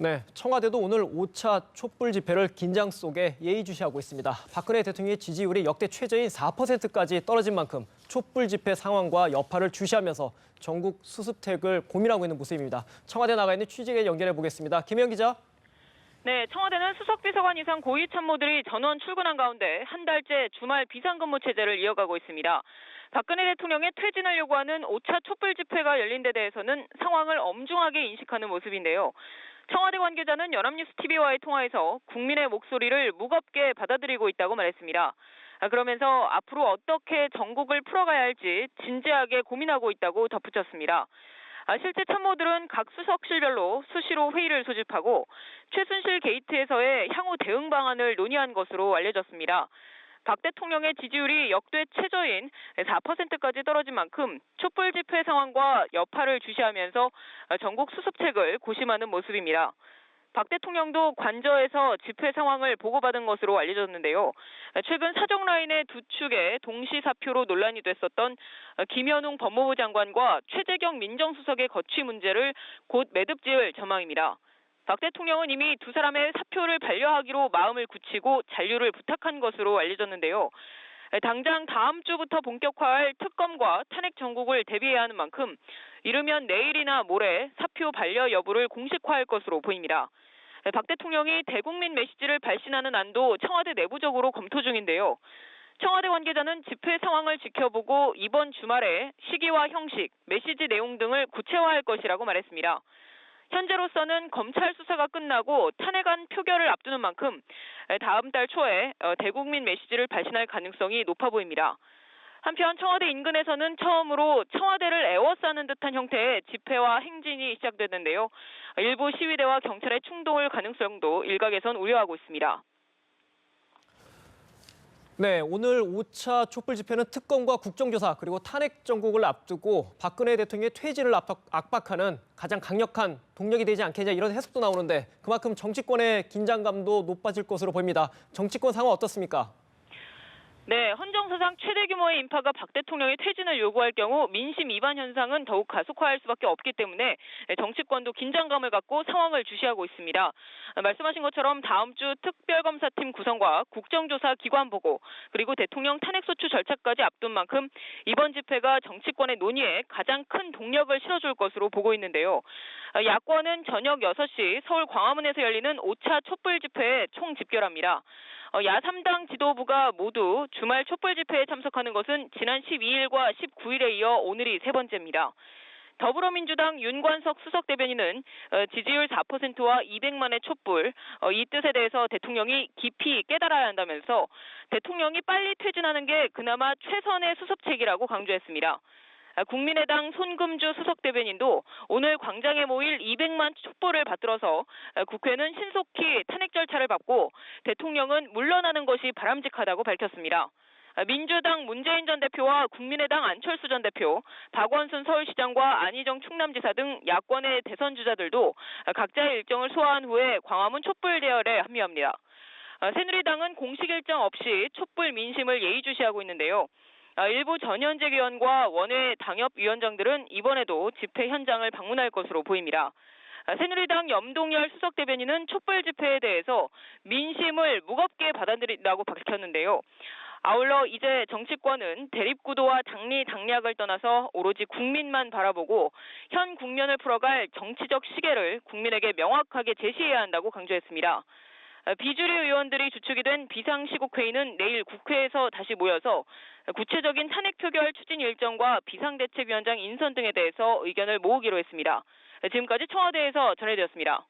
네, 청와대도 오늘 5차 촛불 집회를 긴장 속에 예의주시하고 있습니다. 박근혜 대통령의 지지율이 역대 최저인 4%까지 떨어진 만큼 촛불 집회 상황과 여파를 주시하면서 전국 수습책을 고민하고 있는 모습입니다. 청와대 나가 있는 취재계 연결해 보겠습니다. 김혜영 기자. 네, 청와대는 수석비서관 이상 고위 참모들이 전원 출근한 가운데 한 달째 주말 비상근무 체제를 이어가고 있습니다. 박근혜 대통령의 퇴진을 요구하는 5차 촛불 집회가 열린 데 대해서는 상황을 엄중하게 인식하는 모습인데요. 청와대 관계자는 연합뉴스TV와의 통화에서 국민의 목소리를 무겁게 받아들이고 있다고 말했습니다. 그러면서 앞으로 어떻게 전국을 풀어가야 할지 진지하게 고민하고 있다고 덧붙였습니다. 실제 참모들은 각 수석실별로 수시로 회의를 소집하고 최순실 게이트에서의 향후 대응 방안을 논의한 것으로 알려졌습니다. 박 대통령의 지지율이 역대 최저인 4%까지 떨어진 만큼 촛불 집회 상황과 여파를 주시하면서 전국 수습책을 고심하는 모습입니다. 박 대통령도 관저에서 집회 상황을 보고받은 것으로 알려졌는데요. 최근 사정라인의 두 축의 동시 사표로 논란이 됐었던 김현웅 법무부 장관과 최재경 민정수석의 거취 문제를 곧 매듭지을 전망입니다. 박 대통령은 이미 두 사람의 사표를 반려하기로 마음을 굳히고 잔류를 부탁한 것으로 알려졌는데요. 당장 다음 주부터 본격화할 특검과 탄핵 정국을 대비해야 하는 만큼 이르면 내일이나 모레 사표 반려 여부를 공식화할 것으로 보입니다. 박 대통령이 대국민 메시지를 발신하는 안도 청와대 내부적으로 검토 중인데요. 청와대 관계자는 집회 상황을 지켜보고 이번 주말에 시기와 형식, 메시지 내용 등을 구체화할 것이라고 말했습니다. 현재로서는 검찰 수사가 끝나고 탄핵안 표결을 앞두는 만큼 다음 달 초에 대국민 메시지를 발신할 가능성이 높아 보입니다. 한편 청와대 인근에서는 처음으로 청와대를 에워싸는 듯한 형태의 집회와 행진이 시작됐는데요. 일부 시위대와 경찰의 충돌 가능성도 일각에선 우려하고 있습니다. 네, 오늘 5차 촛불 집회는 특검과 국정조사 그리고 탄핵 정국을 앞두고 박근혜 대통령의 퇴진을 압박하는 가장 강력한 동력이 되지 않겠냐 이런 해석도 나오는데 그만큼 정치권의 긴장감도 높아질 것으로 보입니다. 정치권 상황 어떻습니까? 네, 헌정사상 최대 규모의 인파가 박 대통령의 퇴진을 요구할 경우 민심 위반 현상은 더욱 가속화할 수밖에 없기 때문에 정치권도 긴장감을 갖고 상황을 주시하고 있습니다. 말씀하신 것처럼 다음 주 특별검사팀 구성과 국정조사 기관 보고 그리고 대통령 탄핵소추 절차까지 앞둔 만큼 이번 집회가 정치권의 논의에 가장 큰 동력을 실어줄 것으로 보고 있는데요. 야권은 저녁 6시 서울 광화문에서 열리는 5차 촛불 집회에 총집결합니다. 야 3당 지도부가 모두 주말 촛불 집회에 참석하는 것은 지난 12일과 19일에 이어 오늘이 세 번째입니다. 더불어민주당 윤관석 수석 대변인은 지지율 4%와 200만의 촛불, 이 뜻에 대해서 대통령이 깊이 깨달아야 한다면서 대통령이 빨리 퇴진하는 게 그나마 최선의 수습책이라고 강조했습니다. 국민의당 손금주 수석 대변인도 오늘 광장에 모일 200만 촛불을 받들어서 국회는 신속히 탄핵 절차를 밟고 대통령은 물러나는 것이 바람직하다고 밝혔습니다. 민주당 문재인 전 대표와 국민의당 안철수 전 대표, 박원순 서울시장과 안희정 충남지사 등 야권의 대선 주자들도 각자의 일정을 소화한 후에 광화문 촛불 대열에 합류합니다. 새누리당은 공식 일정 없이 촛불 민심을 예의주시하고 있는데요. 일부 전현직 의원과 원외 당협위원장들은 이번에도 집회 현장을 방문할 것으로 보입니다. 새누리당 염동열 수석 대변인은 촛불 집회에 대해서 민심을 무겁게 받아들인다고 밝혔는데요. 아울러 이제 정치권은 대립구도와 당리 당략을 떠나서 오로지 국민만 바라보고 현 국면을 풀어갈 정치적 시계를 국민에게 명확하게 제시해야 한다고 강조했습니다. 비주류 의원들이 주축이 된 비상시국회의는 내일 국회에서 다시 모여서 구체적인 탄핵 표결 추진 일정과 비상대책위원장 인선 등에 대해서 의견을 모으기로 했습니다. 지금까지 청와대에서 전해드렸습니다.